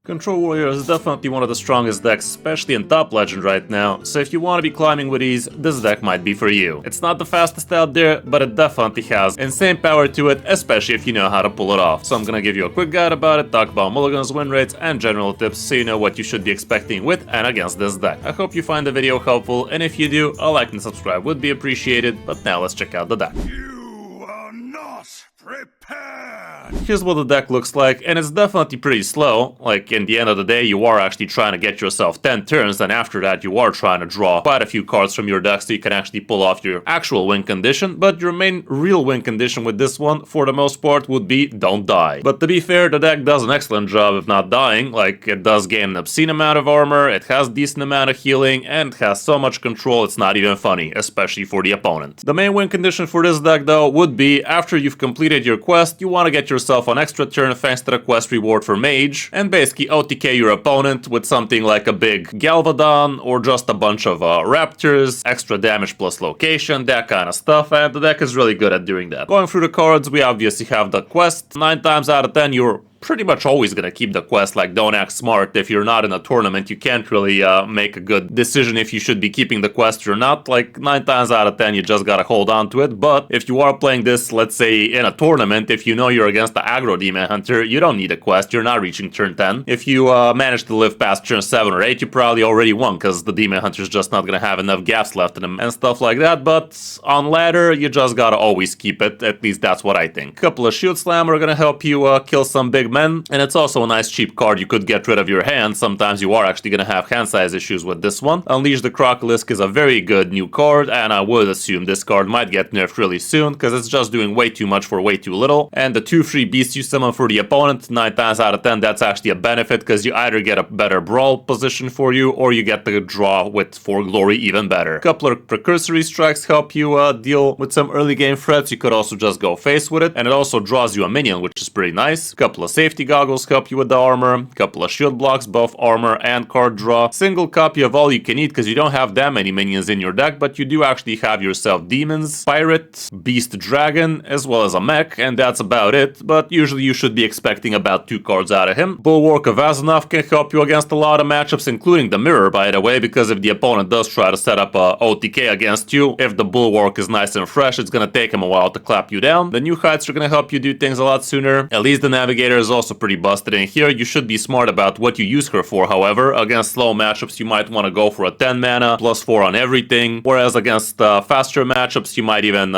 Control Warrior is definitely one of the strongest decks, especially in Top Legend right now, so if you want to be climbing with ease, this deck might be for you. It's not the fastest out there, but it definitely has insane power to it, especially if you know how to pull it off. So I'm gonna give you a quick guide about it, talk about mulligans, win rates, and general tips so you know what you should be expecting with and against this deck. I hope you find the video helpful, and if you do, a like and subscribe would be appreciated, but now let's check out the deck. You are not prepared! Here's what the deck looks like, and it's definitely pretty slow. Like, in the end of the day, you are actually trying to get yourself 10 turns, and after that you are trying to draw quite a few cards from your deck so you can actually pull off your actual win condition, but your main real win condition with this one, for the most part, would be don't die. But to be fair, the deck does an excellent job of not dying. Like, it does gain an obscene amount of armor, it has decent amount of healing, and it has so much control it's not even funny, especially for the opponent. The main win condition for this deck, though, would be after you've completed your quest, you want to get yourself an extra turn thanks to the quest reward for Mage, and basically OTK your opponent with something like a big Galvadon or just a bunch of Raptors, extra damage plus location, that kind of stuff, and the deck is really good at doing that. Going through the cards, we obviously have the quest. 9 times out of 10 you're pretty much always gonna keep the quest. Like, don't act smart. If you're not in a tournament, you can't really make a good decision if you should be keeping the quest or not. Like, 9 times out of 10 you just gotta hold on to it. But if you are playing this, let's say in a tournament, if you know you're against the aggro demon hunter, you don't need a quest, you're not reaching turn 10. If you manage to live past turn 7 or 8, you probably already won, because the demon hunter's just not gonna have enough gaps left in him and stuff like that. But on ladder, you just gotta always keep it. At least that's what I think. Couple of Shield Slam are gonna help you kill some big men, and it's also a nice cheap card you could get rid of your hand. Sometimes you are actually gonna have hand size issues with this one. Unleash the Crocolisk is a very good new card, and I would assume this card might get nerfed really soon, because it's just doing way too much for way too little. And the 2-3 beasts you summon for the opponent, 9 times out of 10 that's actually a benefit, because you either get a better brawl position for you, or you get the draw with 4 glory even better. Couple of precursory strikes help you deal with some early game threats. You could also just go face with it, and it also draws you a minion, which is pretty nice. Couple of safety goggles help you with the armor. Couple of shield blocks, both armor and card draw. Single copy of all you can eat, because you don't have that many minions in your deck, but you do actually have yourself demons, pirate, beast dragon, as well as a mech, and that's about it. But usually you should be expecting about 2 cards out of him. Bulwark of Azanoth can help you against a lot of matchups, including the mirror, by the way, because if the opponent does try to set up a OTK against you, if the Bulwark is nice and fresh, it's gonna take him a while to clap you down. The new heights are gonna help you do things a lot sooner. At least the Navigator is also pretty busted in here. You should be smart about what you use her for, however. Against slow matchups, you might want to go for a 10 mana, plus 4 on everything, whereas against faster matchups, you might even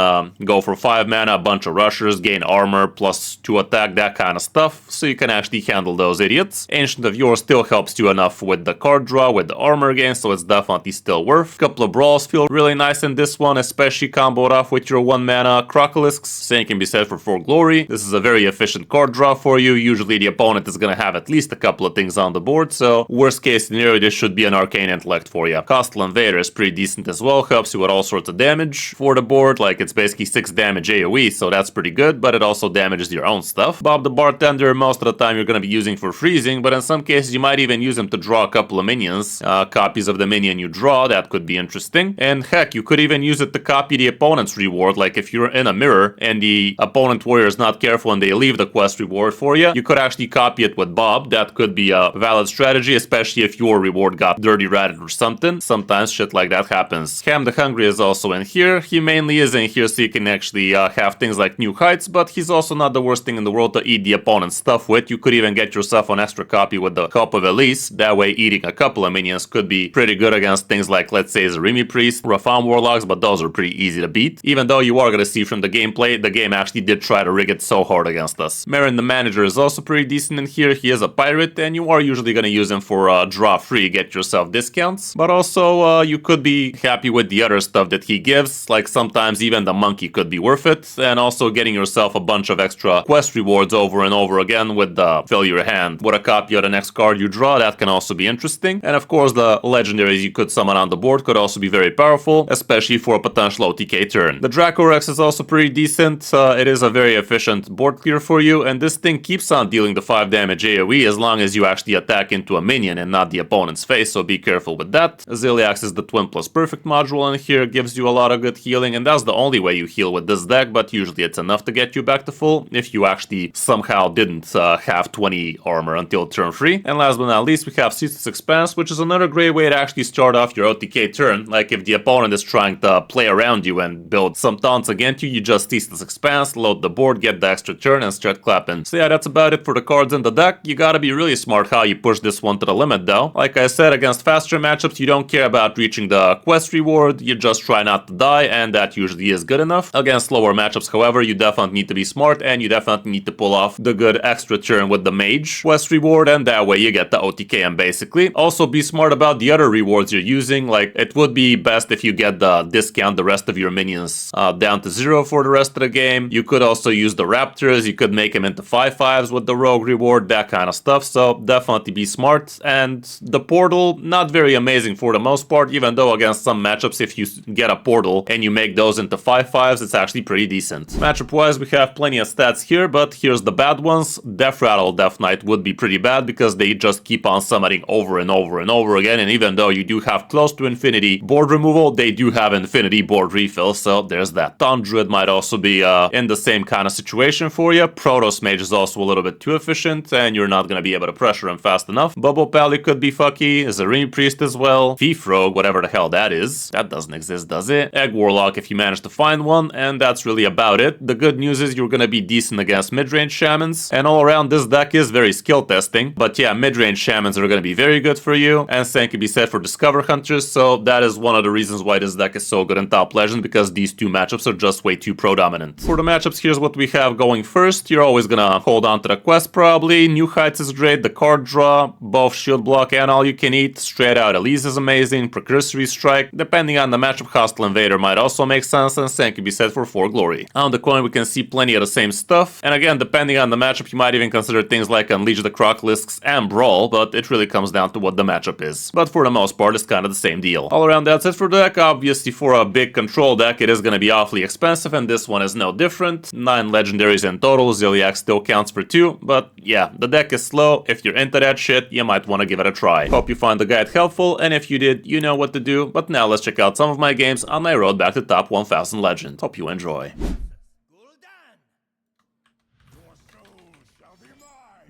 go for 5 mana, a bunch of rushers, gain armor, plus 2 attack, that kind of stuff, so you can actually handle those idiots. Ancient of Yore still helps you enough with the card draw, with the armor gain, so it's definitely still worth. Couple of brawls feel really nice in this one, especially comboed off with your 1 mana Crocolisks. Same can be said for 4 glory. This is a very efficient card draw for you. Usually the opponent is gonna have at least a couple of things on the board, so worst case scenario, this should be an Arcane Intellect for you. Coastal Invader is pretty decent as well, helps you with all sorts of damage for the board. Like, it's basically 6 damage AoE, so that's pretty good, but it also damages your own stuff. Bob the Bartender, most of the time you're gonna be using for freezing, but in some cases you might even use him to draw a couple of minions. Copies of the minion you draw, that could be interesting. And heck, you could even use it to copy the opponent's reward. Like, if you're in a mirror and the opponent warrior is not careful and they leave the quest reward for you, you could actually copy it with Bob. That could be a valid strategy, especially if your reward got dirty ratted or something. Sometimes shit like that happens. Ham the Hungry is also in here. He mainly is in here so you can actually have things like New Heights, but he's also not the worst thing in the world to eat the opponent's stuff with. You could even get yourself an extra copy with the help of Elise. That way eating a couple of minions could be pretty good against things like, let's say, Zarimi Priest, Rafan Warlocks, but those are pretty easy to beat. Even though you are going to see from the gameplay, the game actually did try to rig it so hard against us. Marin the Manager is also pretty decent in here. He is a pirate, and you are usually going to use him for draw free, get yourself discounts. But also, you could be happy with the other stuff that he gives, like sometimes even the monkey could be worth it, and also getting yourself a bunch of extra quest rewards over and over again with the fill your hand with a copy of the next card you draw. That can also be interesting. And of course, the legendaries you could summon on the board could also be very powerful, especially for a potential OTK turn. The Draco Rex is also pretty decent. It is a very efficient board clear for you, and this thing keeps keeps on dealing the 5 damage AoE as long as you actually attack into a minion and not the opponent's face, so be careful with that. Ziliax is the Twin Plus Perfect module in here, gives you a lot of good healing, and that's the only way you heal with this deck, but usually it's enough to get you back to full if you actually somehow didn't have 20 armor until turn 3. And last but not least, we have Ceaseless Expanse, which is another great way to actually start off your OTK turn. Like if the opponent is trying to play around you and build some taunts against you, you just Ceaseless Expanse, load the board, get the extra turn, and start clapping. So yeah, that's about it for the cards in the deck. You gotta be really smart how you push this one to the limit though. Like I said, against faster matchups, you don't care about reaching the quest reward, you just try not to die, and that usually is good enough. Against slower matchups, however, you definitely need to be smart, and you definitely need to pull off the good extra turn with the mage quest reward, and that way you get the OTKM basically. Also be smart about the other rewards you're using, like it would be best if you get the discount the rest of your minions down to 0 for the rest of the game. You could also use the raptors, you could make them into 5/5s with the rogue reward, that kind of stuff, so definitely be smart. And the portal, not very amazing for the most part, even though against some matchups if you get a portal and you make those into 5/5s, it's actually pretty decent. Matchup wise, we have plenty of stats here, but here's the bad ones. Death Rattle Death Knight would be pretty bad because they just keep on summoning over and over and over again, and even though you do have close to infinity board removal, they do have infinity board refill, so there's that. Taunt Druid might also be in the same kind of situation for you. Protoss Mage is also a little bit too efficient, and you're not gonna be able to pressure him fast enough. Bubble Pally could be fucky, Zarine Priest as well, Thief Rogue, whatever the hell that is. That doesn't exist, does it? Egg Warlock if you manage to find one, and that's really about it. The good news is you're gonna be decent against mid-range shamans, and all around this deck is very skill testing. But yeah, mid-range shamans are gonna be very good for you, and same can be said for Discover Hunters, so that is one of the reasons why this deck is so good in Top Legend, because these two matchups are just way too pro-dominant. For the matchups, here's what we have going first. You're always gonna hold on to the quest probably. New Heights is great, the card draw, both shield block and all you can eat. Straight out Elise is amazing, Precursory Strike. Depending on the matchup, Hostile Invader might also make sense, and same can be said for 4 Glory. On the coin we can see plenty of the same stuff, and again, depending on the matchup, you might even consider things like Unleash the Crocolisks and Brawl, but it really comes down to what the matchup is. But for the most part, it's kind of the same deal. All around, that's it for the deck. Obviously, for a big control deck, it is going to be awfully expensive, and this one is no different. 9 legendaries in total, Ziliax still counts for 2, but yeah, the deck is slow. If you're into that shit, you might want to give it a try. Hope you find the guide helpful, and if you did, you know what to do. But now let's check out some of my games on my road back to top 1000 Legend. Hope you enjoy.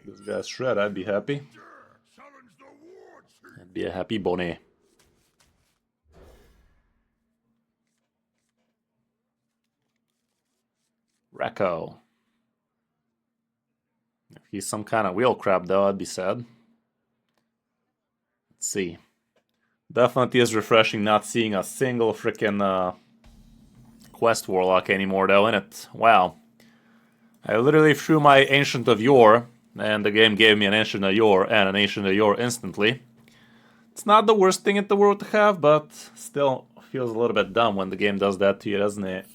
This guy's shred, I'd be happy. I'd be a happy bonnet. Racco. If he's some kind of wheel crab though, I'd be sad. Let's see. Definitely is refreshing not seeing a single freaking Quest Warlock anymore though, innit? Wow. I literally threw my Ancient of Yore, and the game gave me an Ancient of Yore and an Ancient of Yore instantly. It's not the worst thing in the world to have, but still feels a little bit dumb when the game does that to you, doesn't it?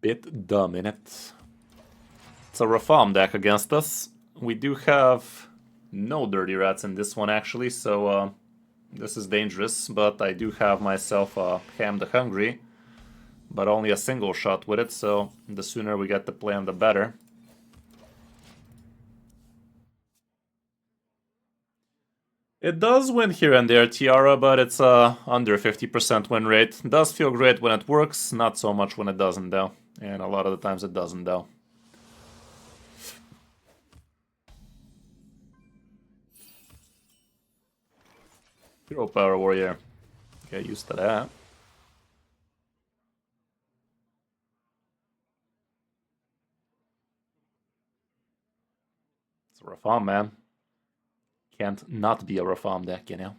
Bit dumb, innit? It's a Rafam deck against us. We do have no Dirty Rats in this one actually, so this is dangerous, but I do have myself a Ham the Hungry, but only a single shot with it, so the sooner we get to play him, the better. It does win here and there, Tiara, but it's under 50% win rate. It does feel great when it works, not so much when it doesn't though. And a lot of the times it doesn't though. Hero Power Warrior. Get used to that. It's a Rafam, man. Can't not be a Rafam deck, you know?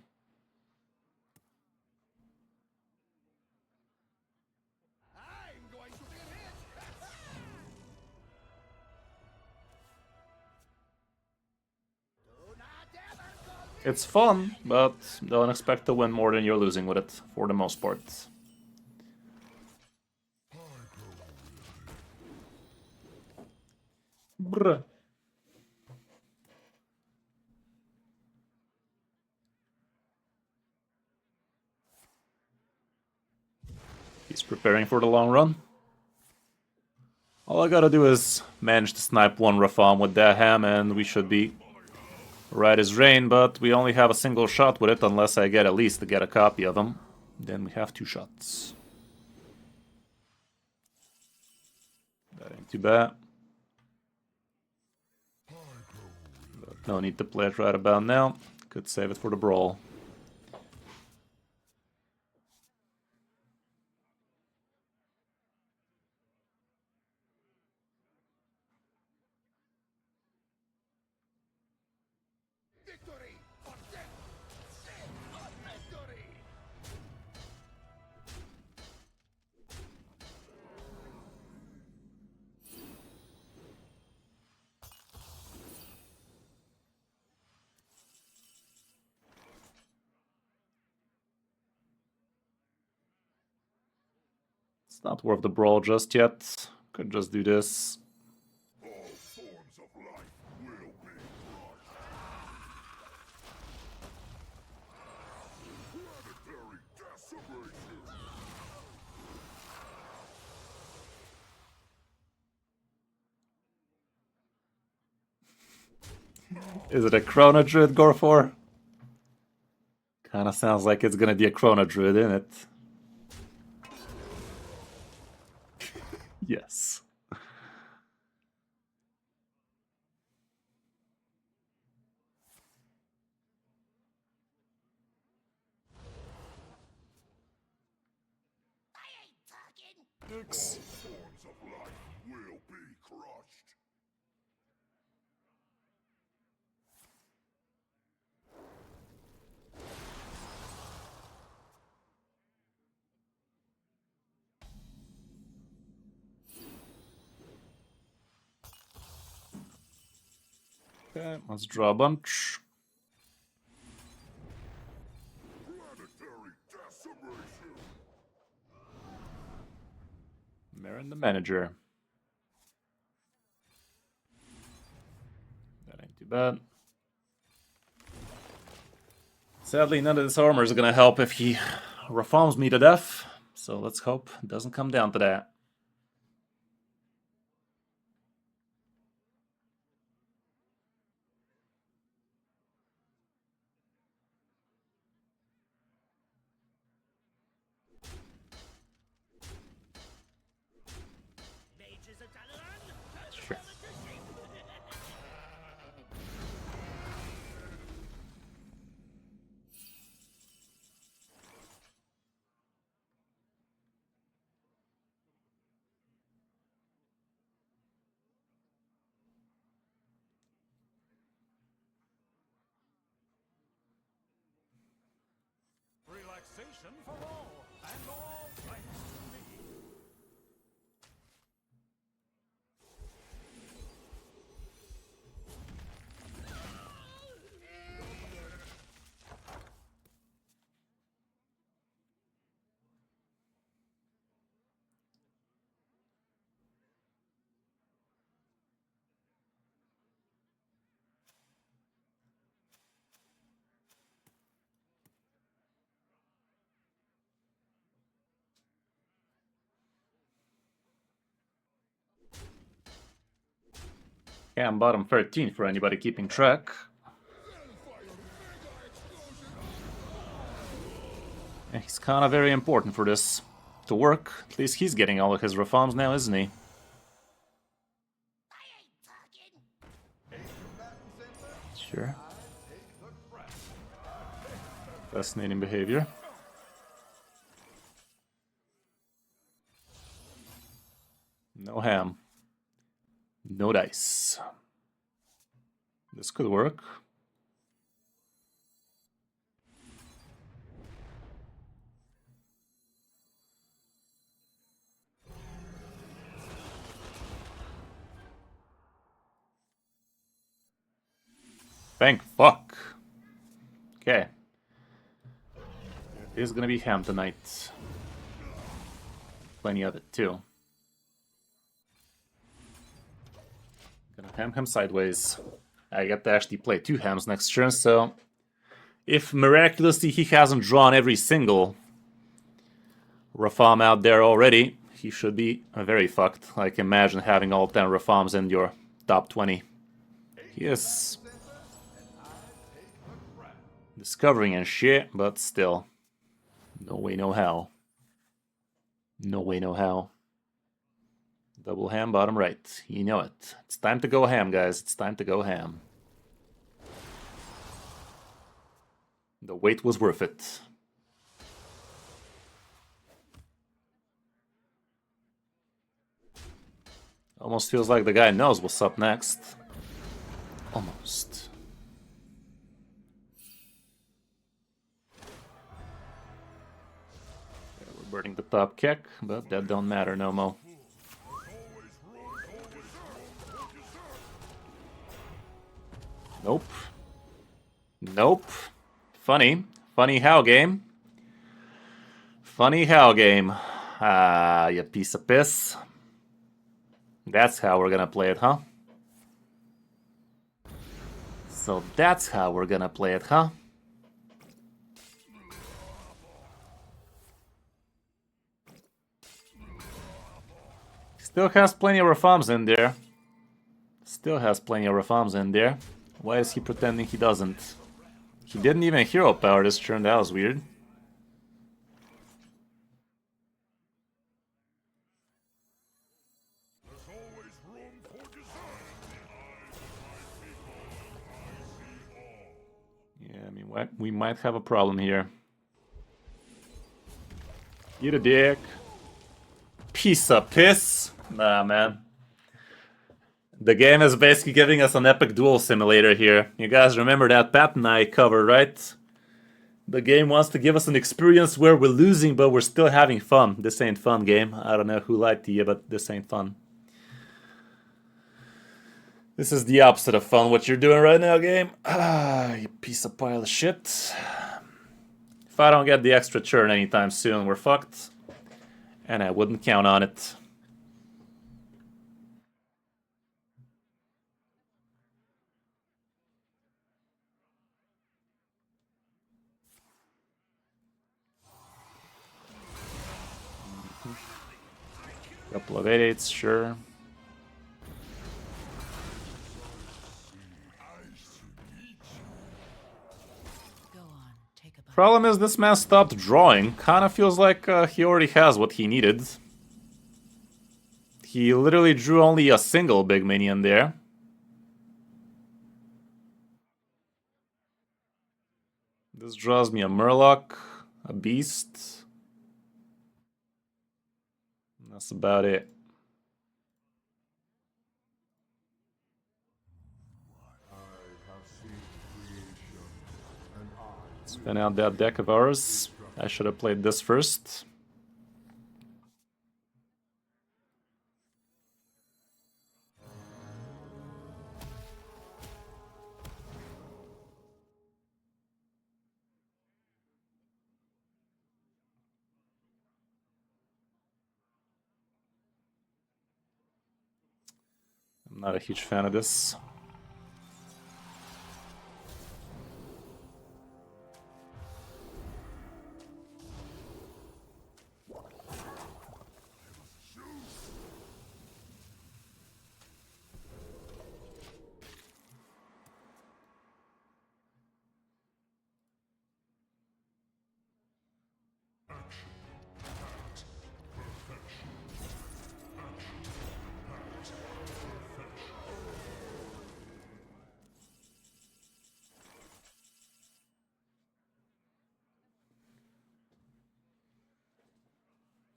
It's fun, but don't expect to win more than you're losing with it, for the most part. Bruh. He's preparing for the long run. All I gotta do is manage to snipe one Rafam with that ham and we should be right as rain, but we only have a single shot with it unless I get at least to get a copy of him. Then we have 2 shots. That ain't too bad. But no need to play it right about now. Could save it for the brawl. Victory or death! Death or victory! It's not worth the brawl just yet. Could just do this. All forms of life will be crushed. Planetary decimation! Is it a Chrono Druid, Gorfor? Kinda sounds like it's gonna be a Chrono Druid, isn't it? Yes. All forms of life will be crushed. Okay, let's draw a bunch. Planetary decimation! Marin the Manager. That ain't too bad. Sadly, none of this armor is gonna help if he reforms me to death, so let's hope it doesn't come down to that. Sure. Relaxation for all, and all thanks to me. Yeah, I'm bottom 13 for anybody keeping track. Yeah, he's kind of very important for this to work. At least he's getting all of his reforms now, isn't he? Sure. Fascinating behavior. No ham. No dice. This could work. Thank fuck. Okay. It is gonna be ham tonight. Plenty of it too. Gonna ham him sideways. I get to actually play 2 hams next turn, so if miraculously he hasn't drawn every single Rafam out there already, he should be very fucked. Like, imagine having all 10 reforms in your top 20. He is discovering and shit, but still. No way, no how. No way, no how. Double ham, bottom right. You know it. It's time to go ham, guys. It's time to go ham. The wait was worth it. Almost feels like the guy knows what's up next. Almost. Yeah, we're burning the top kick, but that don't matter no more. Nope. Nope. Funny. Funny how game. Funny how game. Ah, you piece of piss. That's how we're gonna play it, huh? So that's how we're gonna play it, huh? Still has plenty of reforms in there. Still has plenty of reforms in there. Why is he pretending he doesn't? He didn't even hero power this turn, that was weird. Yeah, I mean, we might have a problem here. Eat a dick. Piece of piss. Nah, man. The game is basically giving us an epic duel simulator here. You guys remember that pattern I covered, right? The game wants to give us an experience where we're losing, but we're still having fun. This ain't fun, game. I don't know who lied to you, but this ain't fun. This is the opposite of fun, what you're doing right now, game. Ah, you piece of pile of shit. If I don't get the extra turn anytime soon, we're fucked. And I wouldn't count on it. Couple of 8/8s, sure. Problem is, this man stopped drawing. Kinda feels like he already has what he needed. He literally drew only a single big minion there. This draws me a Murloc, a Beast. That's about it. Spin out that deck of ours. I should have played this first. I'm not a huge fan of this.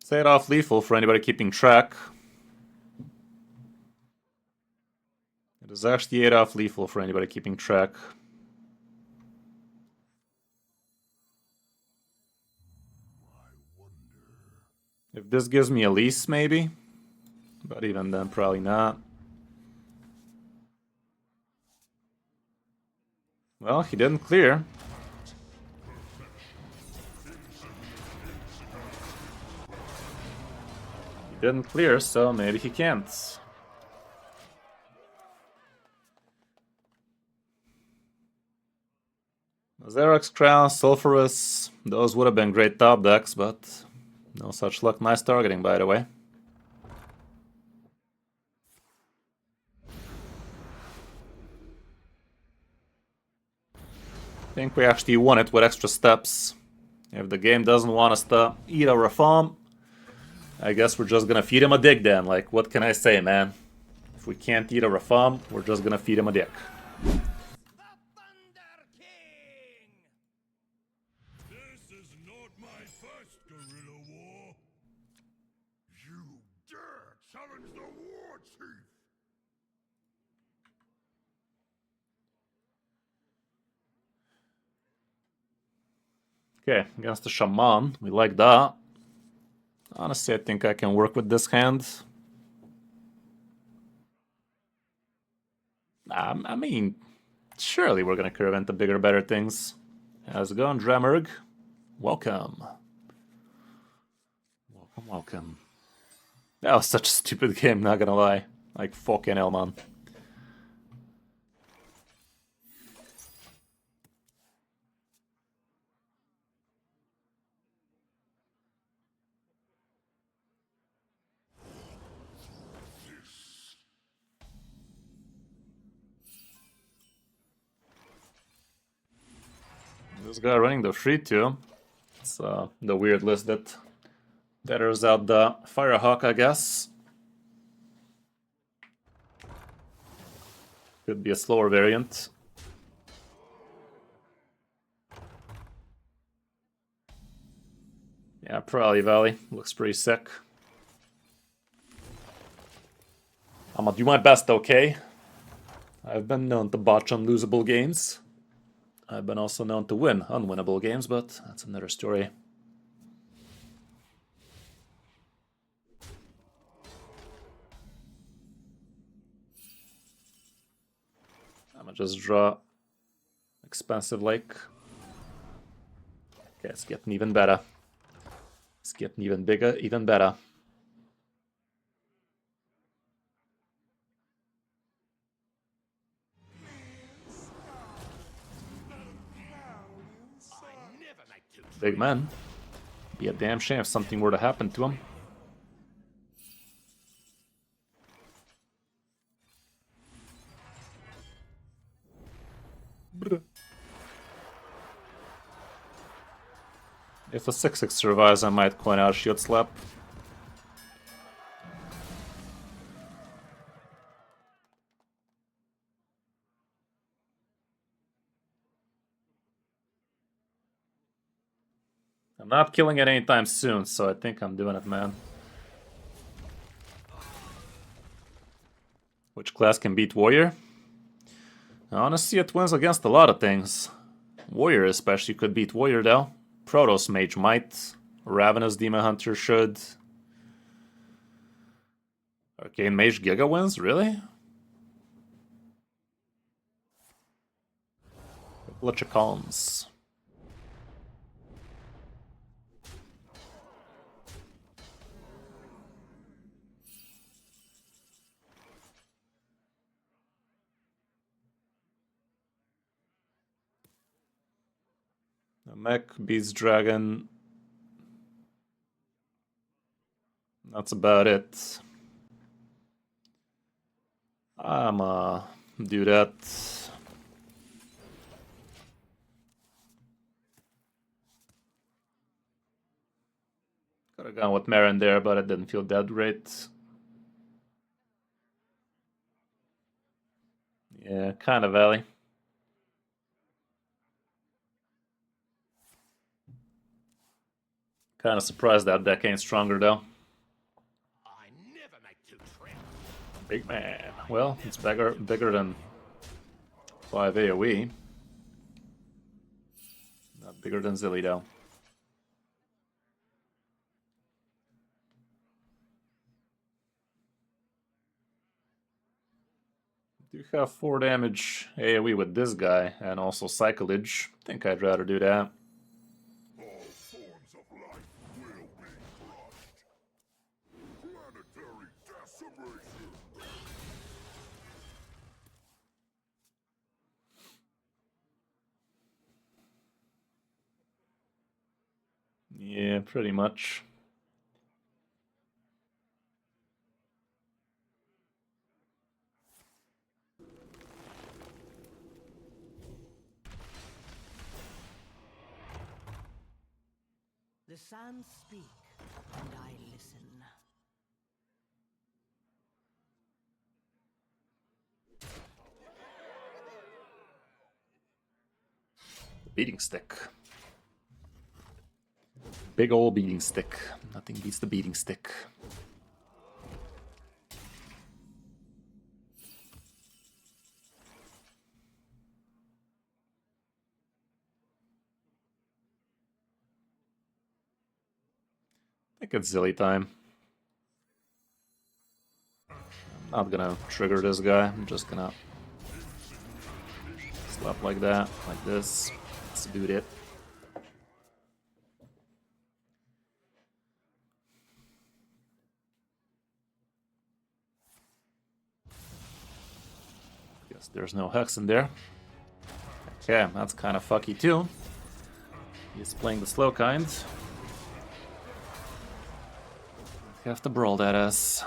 Say it off lethal for anybody keeping track. It is actually 8 off lethal for anybody keeping track. If this gives me a lease, maybe. But even then, probably not. Well, he didn't clear. He didn't clear, so maybe he can't. Xerox Crown, Sulphurous, those would have been great top decks, but no such luck. Nice targeting, by the way. think we actually won it with extra steps. If the game doesn't want us to eat our farm, I guess we're just gonna feed him a dick then. Like, what can I say, man? If we can't eat our farm, we're just gonna feed him a dick. The Thunder King! This is not my first guerrilla war. You dare challenge the war chief! Okay, against the shaman, we like that. Honestly, I think I can work with this hand. I mean, surely we're gonna curve into bigger, better things. How's it going, Dremurg? Welcome. Welcome, welcome. That was such a stupid game, not gonna lie. Like, fucking hell, man. This guy running the 3-2. It's the weird list that betters out the Firehawk, I guess. Could be a slower variant. Yeah, probably Valley. Looks pretty sick. I'm gonna do my best, okay? I've been known to botch unlosable games. I've been also known to win unwinnable games, but that's another story. I'm gonna just draw expensive lake. Okay, it's getting even better. It's getting even bigger, even better. Big man. Be a damn shame if something were to happen to him. If a 6-6 survives, I might coin out Shield Slap. I'm not killing it anytime soon, so I think I'm doing it, man. Which class can beat Warrior? Honestly, it wins against a lot of things. Warrior especially could beat Warrior, though. Protoss Mage might. Ravenous Demon Hunter should. Arcane Mage Giga wins? Really? Leprechauns. A mech beats Dragon. That's about it. I'ma do that. Could have gone with Marin there, but it didn't feel that great. Yeah, kind of Valley. Kind of surprised that deck ain't stronger though. I never make two trips. Big man. Well, it's bigger than 5 AoE. Not bigger than Zilly though. Do have 4 damage AoE with this guy and also Cyclage. Think I'd rather do that. All forms of life will be crushed. Planetary decimation. Yeah, pretty much. The sands speak, and I listen. Beating stick. Big ol' beating stick. Nothing beats the beating stick. I think it's Zilly time. I'm not gonna trigger this guy. I'm just gonna slap like that, like this. Let's do it. Guess there's no Hex in there. Okay, that's kind of fucky too. He's playing the slow kind. Have to brawl that ass.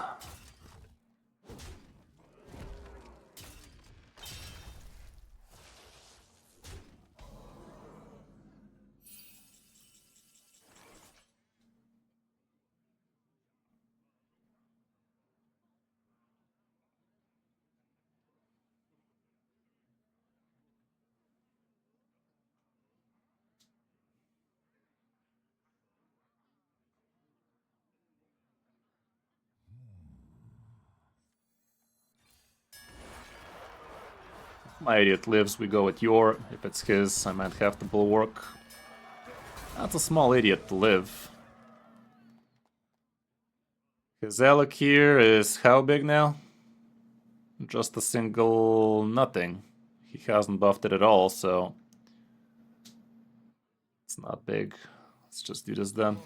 If my idiot lives, we go with Yor. If it's his, I might have to bulwark. That's a small idiot to live. His Alec here is how big now? Just a single nothing. He hasn't buffed it at all, so it's not big. Let's just do this then.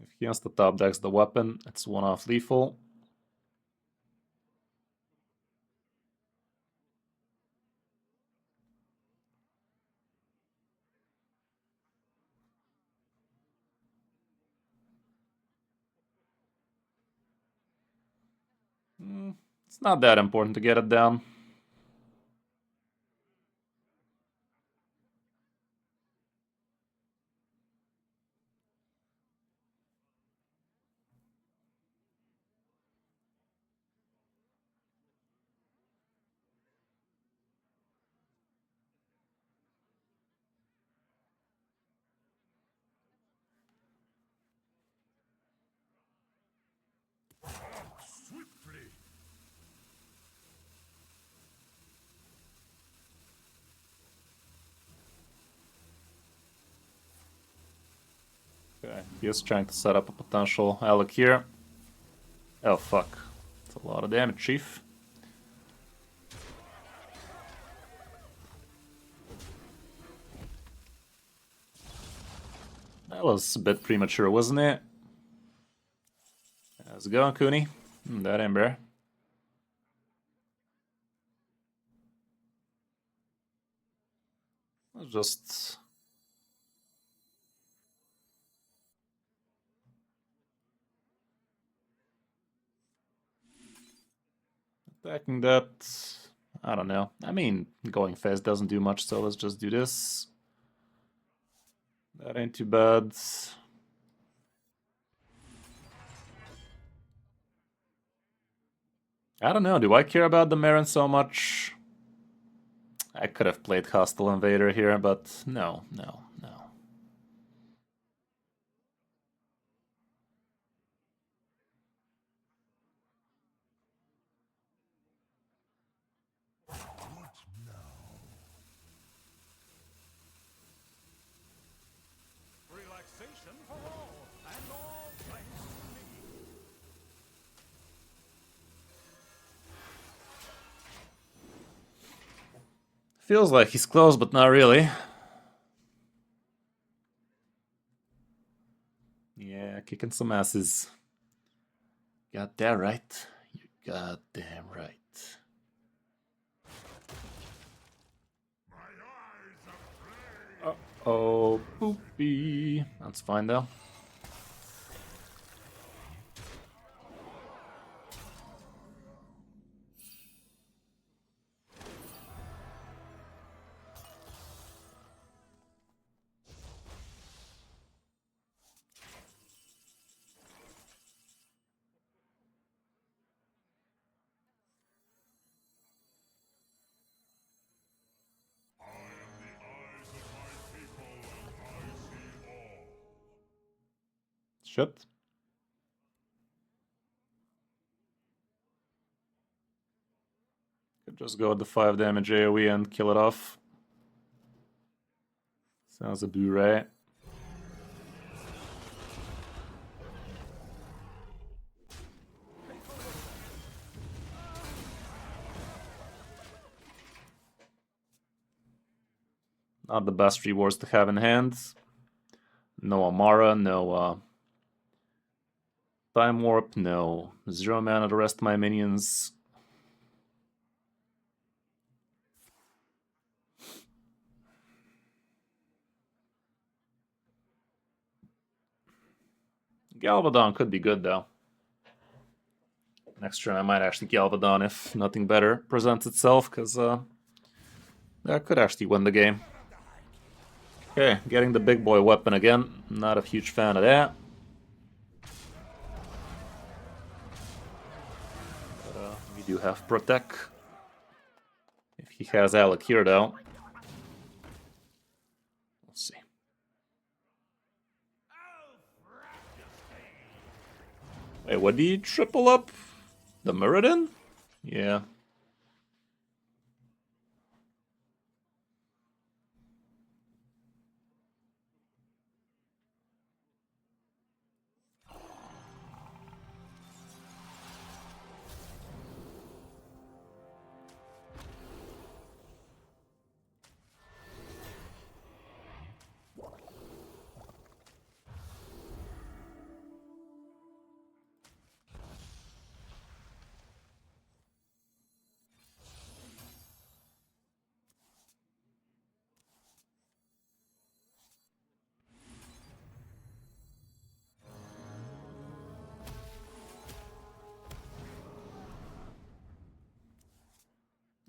If he has to top decks the weapon, it's one off lethal. It's not that important to get it down. Swiftly. Okay, he is trying to set up a potential Alec here. Oh fuck. That's a lot of damage, Chief. That was a bit premature, wasn't it? How's it going, Cooney? That Ember. Let's just... attacking that... I don't know. I mean, going fast doesn't do much, so let's just do this. That ain't too bad. I don't know, do I care about the Marin so much? I could have played Hostile Invader here, but no. Relaxation for all, and all thanks to me. Feels like he's close, but not really. Yeah, kicking some asses. Got that right. You goddamn right. Uh-oh, poopy. That's fine though. Shit. Could just go with the 5 damage AoE and kill it off. Sounds a do, right? Not the best rewards to have in hand. No Amara, no Time Warp, no 0 mana to rest my minions. Galvadon could be good though. Next turn I might actually Galvadon if nothing better presents itself, because that could actually win the game. Okay, getting the big boy weapon again. Not a huge fan of that. But we do have Protect. If he has Alec here though. Let's see. Wait, what did he triple up? The Muradin? Yeah.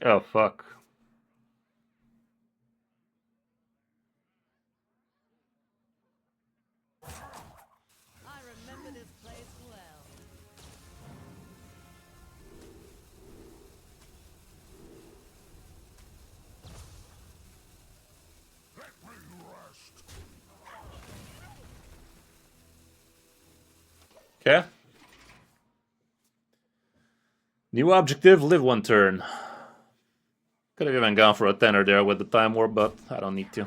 Oh, fuck. I remember this place well. Okay. New objective, live 1 turn. Could have even gone for a tenner there with the Time Warp, but I don't need to.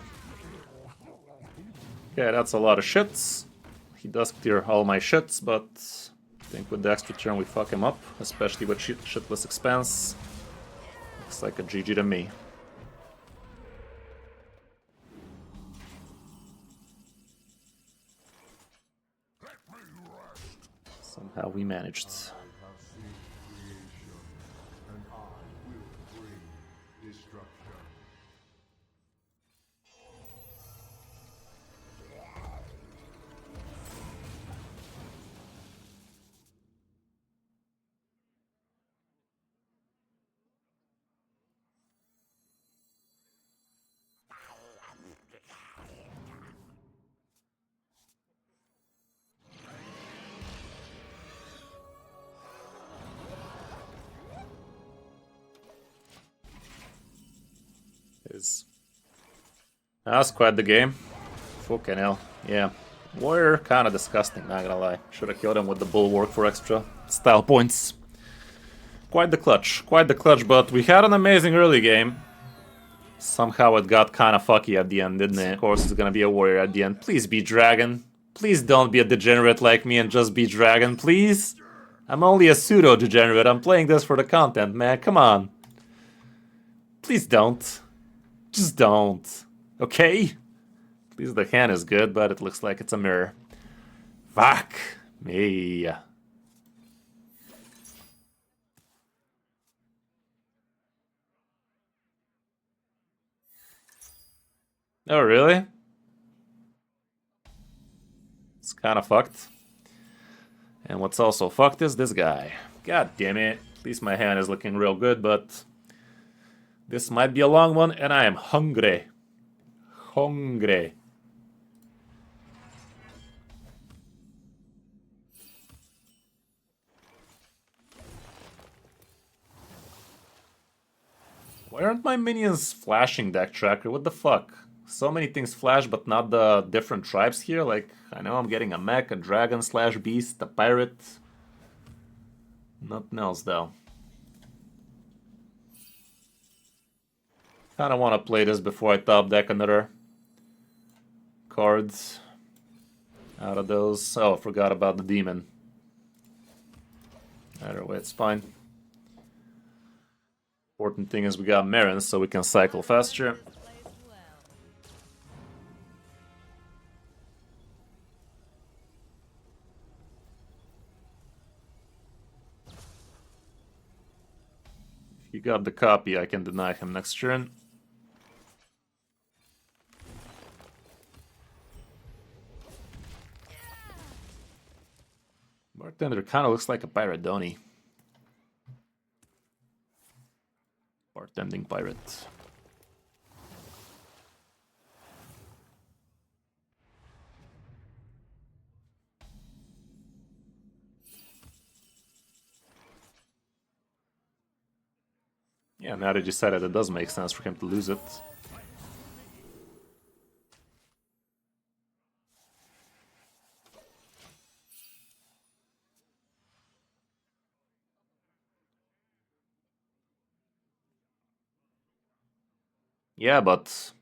Okay, that's a lot of shits. He does clear all my shits, but I think with the extra turn we fuck him up, especially with shitless expanse. Looks like a GG to me. Somehow we managed. That's quite the game. Fucking hell. Yeah. Warrior, kinda disgusting, not gonna lie. Should have killed him with the Bulwark for extra style points. Quite the clutch. Quite the clutch, but we had an amazing early game. Somehow it got kinda fucky at the end, didn't it? Of course it's gonna be a warrior at the end. Please be dragon. Please don't be a degenerate like me and just be dragon, please. I'm only a pseudo-degenerate. I'm playing this for the content, man. Come on. Please don't. Just don't. Okay? At least the hand is good, but it looks like it's a mirror. Fuck me. Oh, really? It's kind of fucked. And what's also fucked is this guy. God damn it. At least my hand is looking real good, but this might be a long one, and I am hungry. Hungry. Why aren't my minions flashing deck tracker? What the fuck? So many things flash, but not the different tribes here. Like, I know I'm getting a mech, a dragon slash beast, a pirate. Nothing else, though. Kinda wanna play this before I top deck another cards out of those. Oh, forgot about the demon. Either way, it's fine. Important thing is we got Marins, so we can cycle faster. This place well. If you got the copy, I can deny him next turn. Bartender kind of looks like a pirate, don't he? Bartending pirate. Yeah, now that you said it, it does make sense for him to lose it. Yeah, but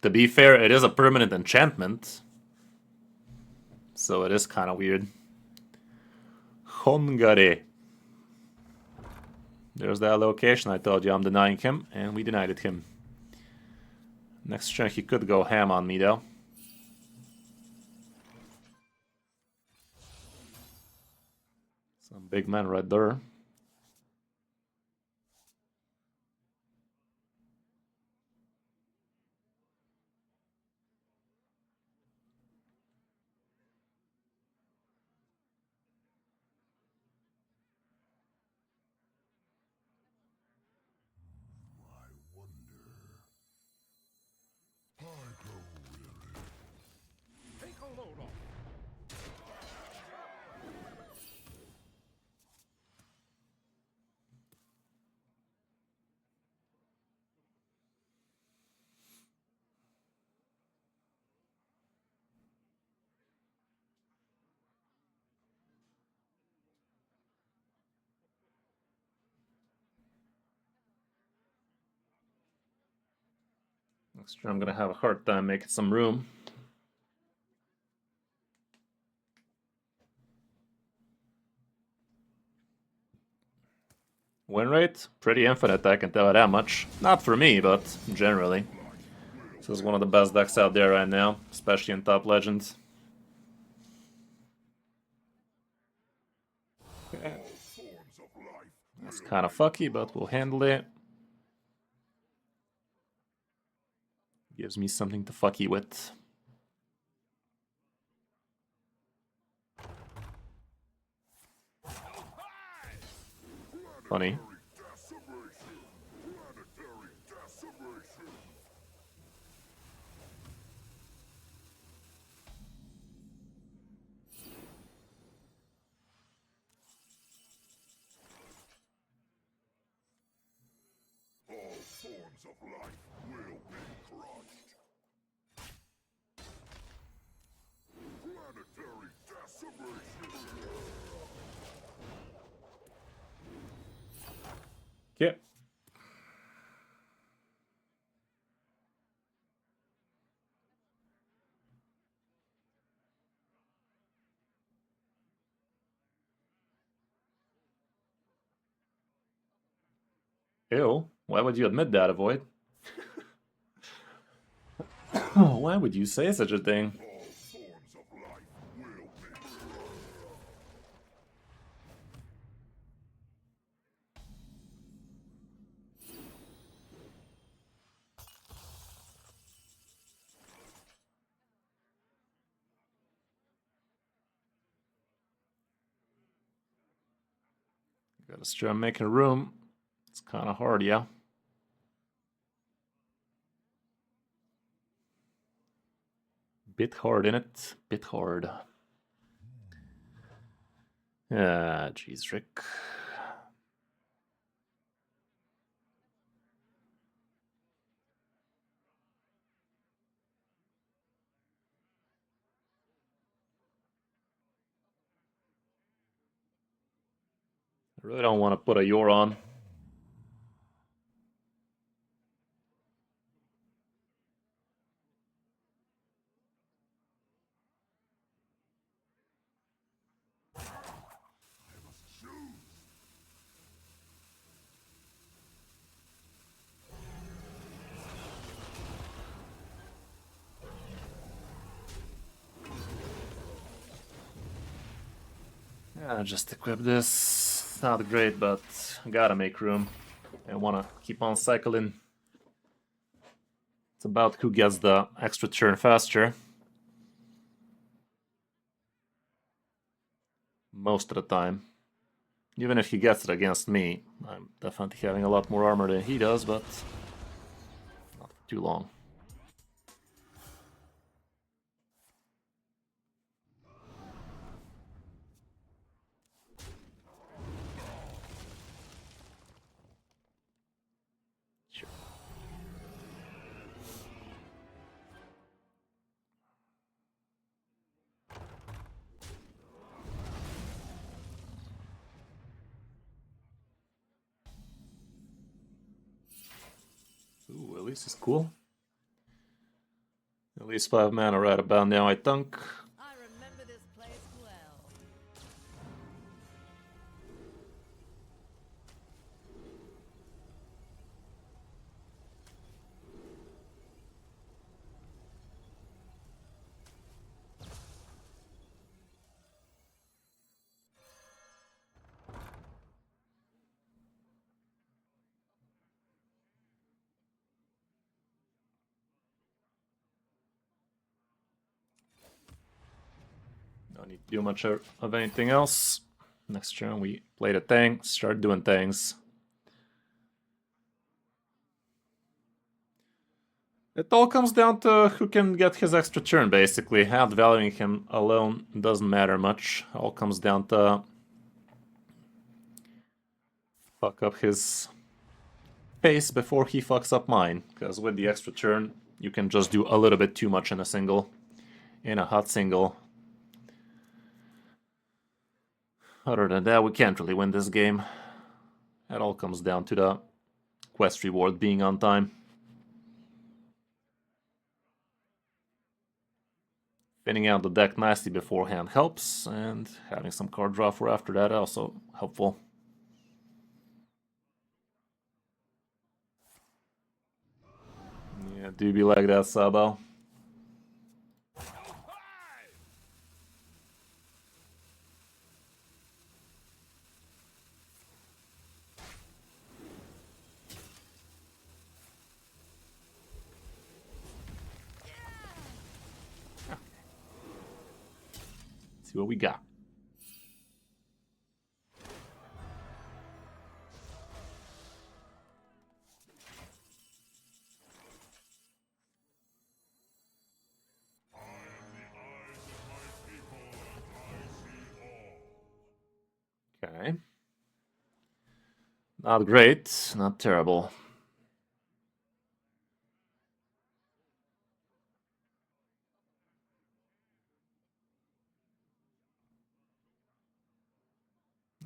to be fair, it is a permanent enchantment. So it is kind of weird. Hongare. There's that location I told you I'm denying him, and we denied it him. Next turn he could go ham on me though. Some big man right there. Take a load off. Next turn I'm gonna have a hard time making some room. Win rate? Pretty infinite, I can tell you that much. Not for me, but generally. This is one of the best decks out there right now, especially in top legends. That's kind of fucky, but we'll handle it. Gives me something to fucky with. Funny. All forms of life will be crushed. Planetary decimation. Okay. Ew. Why would you admit that, Avoid? Why would you say such a thing? All forms of life will be Gotta start making room. It's kind of hard, yeah. Bit hard, innit? Bit hard. Ah, jeez, Rick. really don't want to put a Yor on. Yeah, just equip this. Not great, but gotta make room. I wanna keep on cycling. It's about who gets the extra turn faster. Most of the time. Even if he gets it against me, I'm definitely having a lot more armor than he does, but not for too long. Sure. Ooh, at least it's cool. At least 5 mana right about now, I think. I remember this place well. Don't need to do much of anything else. Next turn we play the thing, start doing things. It all comes down to who can get his extra turn, basically. Outvaluing him alone doesn't matter much. All comes down to fuck up his pace before he fucks up mine. Because with the extra turn, you can just do a little bit too much in a single. In a hot single. Other than that, we can't really win this game. It all comes down to the quest reward being on time. Thinning out the deck nicely beforehand helps, and having some card draw for after that also helpful. Yeah, do be like that, Sabo. See what we got. Okay. Not great, not terrible.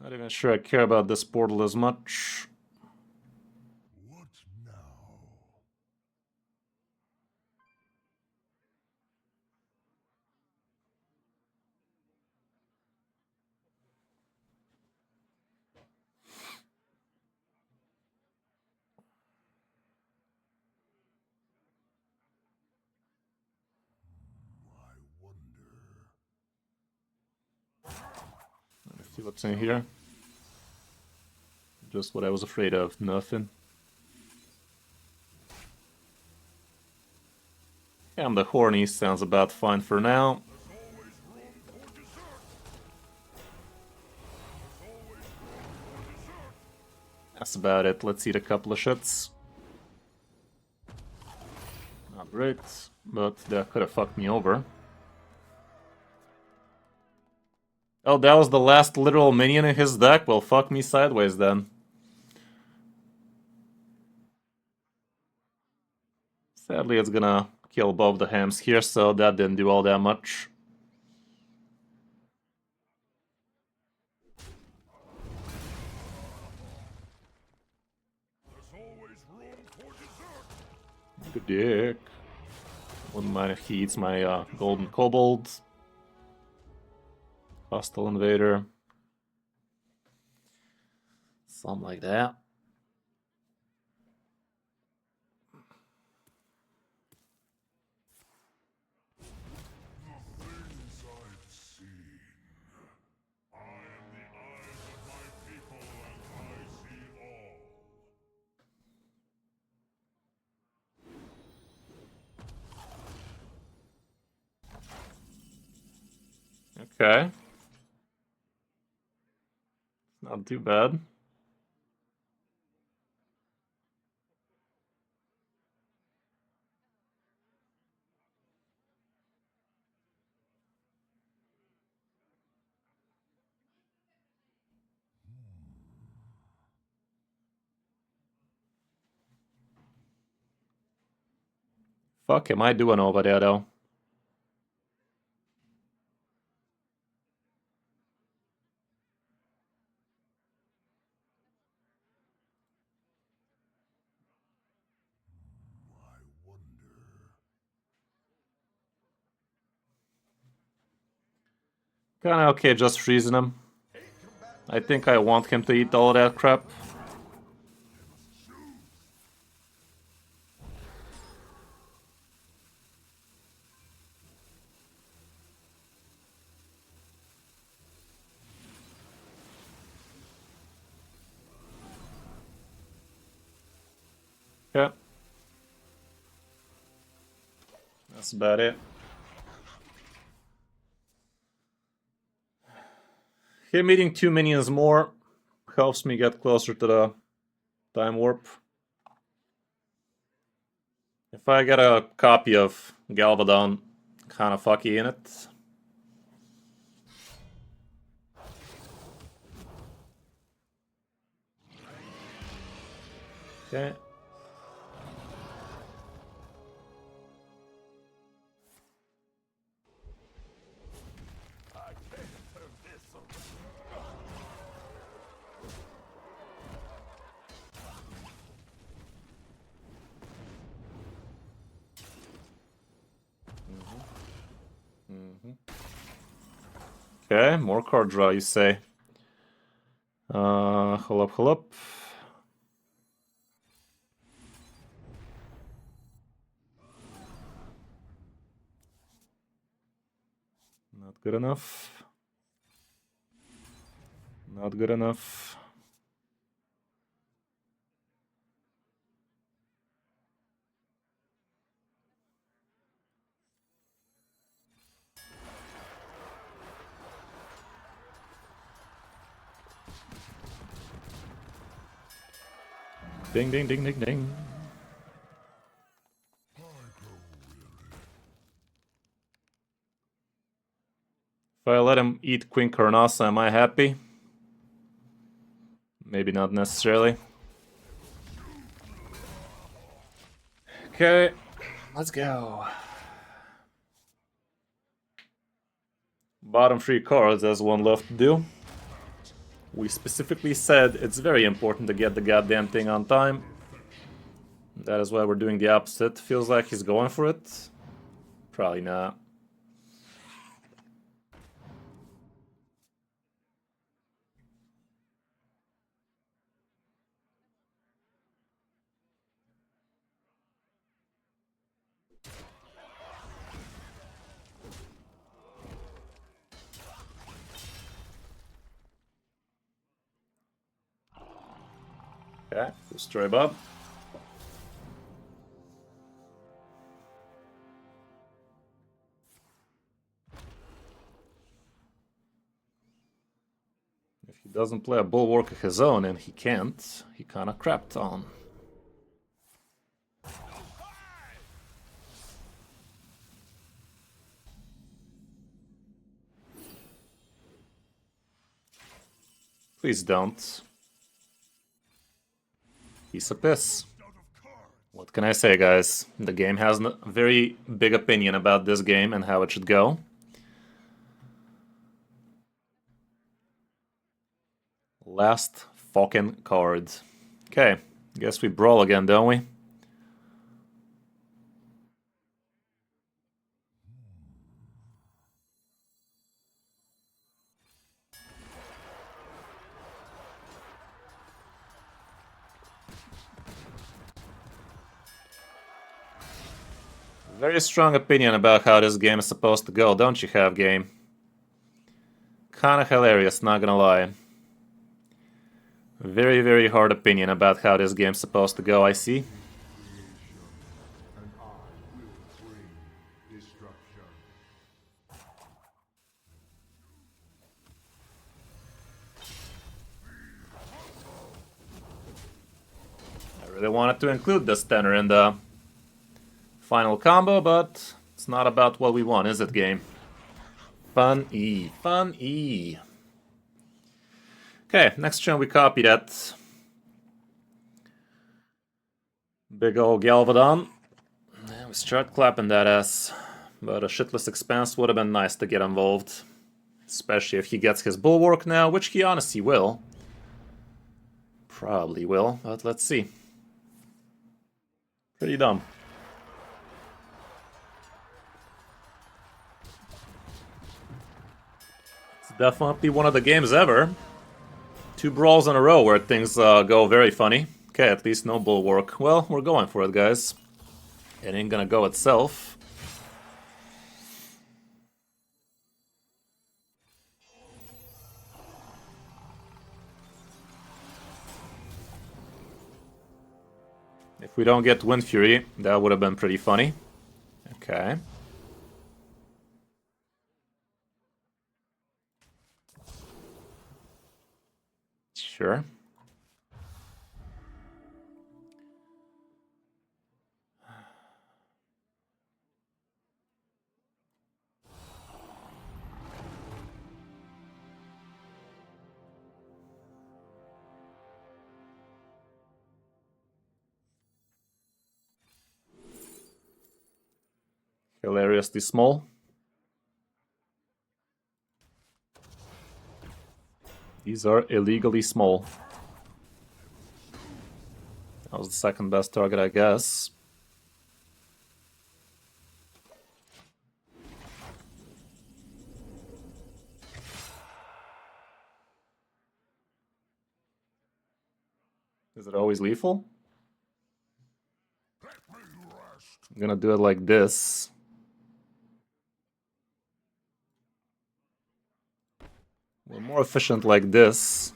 Not even sure I care about this portal as much. What now? I wonder. Let's see what's in here. Just what I was afraid of, nothing. And the horny sounds about fine for now. That's about it. Let's eat a couple of shits. Not great, but that could have fucked me over. Oh, that was the last literal minion in his deck? Well, fuck me sideways then. Sadly, it's gonna kill both the hams here, so that didn't do all that much. Good dick. Wouldn't mind if he eats my golden kobold. Hostile invader. Something like that. Things I've seen. I am the eyes of my people, and I see all. Okay. Not too bad. Fuck am I doing over there though? I wonder. Kinda okay just freezing him. I think I want him to eat all that crap. Yeah. That's about it. Him eating 2 minions more helps me get closer to the time warp. If I get a copy of Galvadon, kinda fucky in it. Okay. I can't turn this away. Okay, more card draw, you say. Hold up, hold up. Not good enough. Not good enough. Ding, ding, ding, ding, ding. If I let him eat Queen Carnasa, am I happy? Maybe not necessarily. Okay, let's go. Bottom 3 cards, as one left to do. We specifically said it's very important to get the goddamn thing on time. That is why we're doing the opposite. Feels like he's going for it. Probably not. Okay, destroy Bob. If he doesn't play a bulwark of his own, and he can't, he kinda crapped on. Please don't. Piece of piss. What can I say, guys? The game has a very big opinion about this game and how it should go. Last fucking card. Okay, guess we brawl again, don't we? Very strong opinion about how this game is supposed to go, don't you have, game? Kinda hilarious, not gonna lie. Very, very hard opinion about how this game's supposed to go, I see. And I will bring destruction. I really wanted to include this tenor in the final combo, but it's not about what we want, is it, game? Fun E. Fun E. Okay, next turn we copy that. Big ol' Galvadon. And we start clapping that ass. But a shitless expanse would have been nice to get involved. Especially if he gets his bulwark now, which he honestly will. Probably will, but let's see. Pretty dumb. It's definitely one of the games ever. 2 brawls in a row where things go very funny. Okay, at least no bulwark. Well, we're going for it, guys. It ain't gonna go itself. If we don't get Wind Fury, that would have been pretty funny. Okay. Sure. Hilariously small. These are illegally small. That was the second best target, I guess. Is it always lethal? I'm gonna do it like this. We're more efficient like this.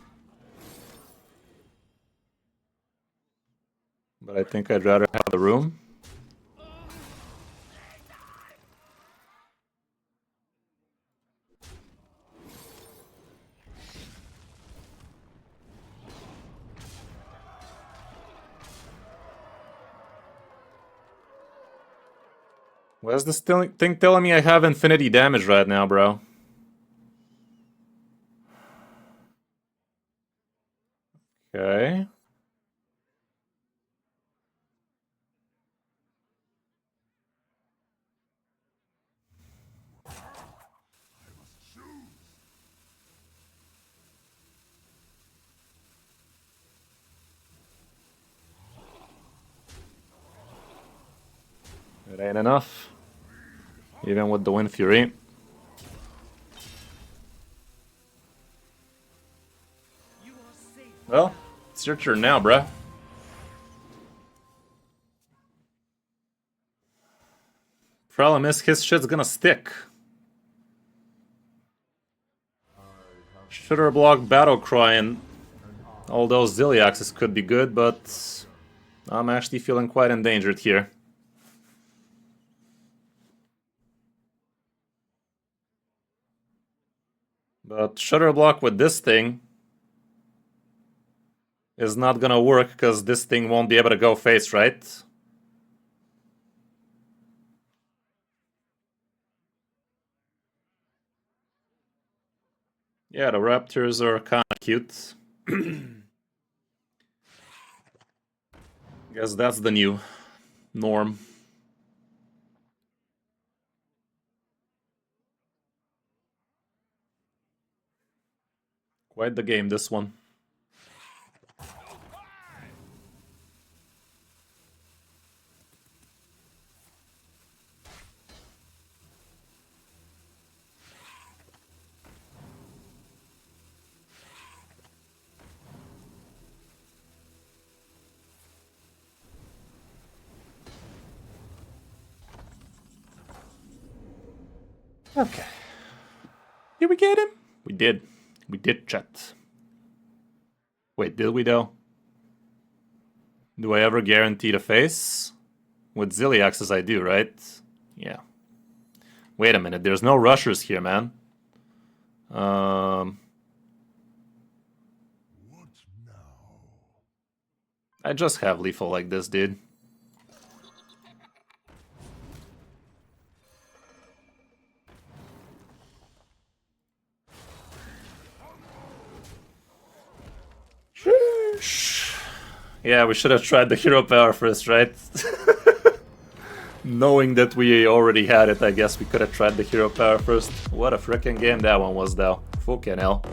But I think I'd rather have the room. Where's this thing telling me I have infinity damage right now, bro? Okay. It ain't enough. Even with the Wind Fury. Well, it's your turn now, bruh. Problem is, his shit's gonna stick. Shooter block battle cry and all those Zilliaxes could be good, but I'm actually feeling quite endangered here. But Shutter Block with this thing is not gonna work because this thing won't be able to go face, right? Yeah, the raptors are kinda cute. Guess that's the new norm. Quite the game, this one. Okay. Did we get him? We did. We did, chat. Wait, did we though? Do I ever guarantee the face? With Zilliaxes I do, right? Yeah. Wait a minute, there's no rushers here, man. What now? I just have lethal like this, dude. Sheesh. Yeah, we should have tried the hero power first, right? Knowing that we already had it, I guess we could have tried the hero power first. What a freaking game that one was, though. Fucking hell.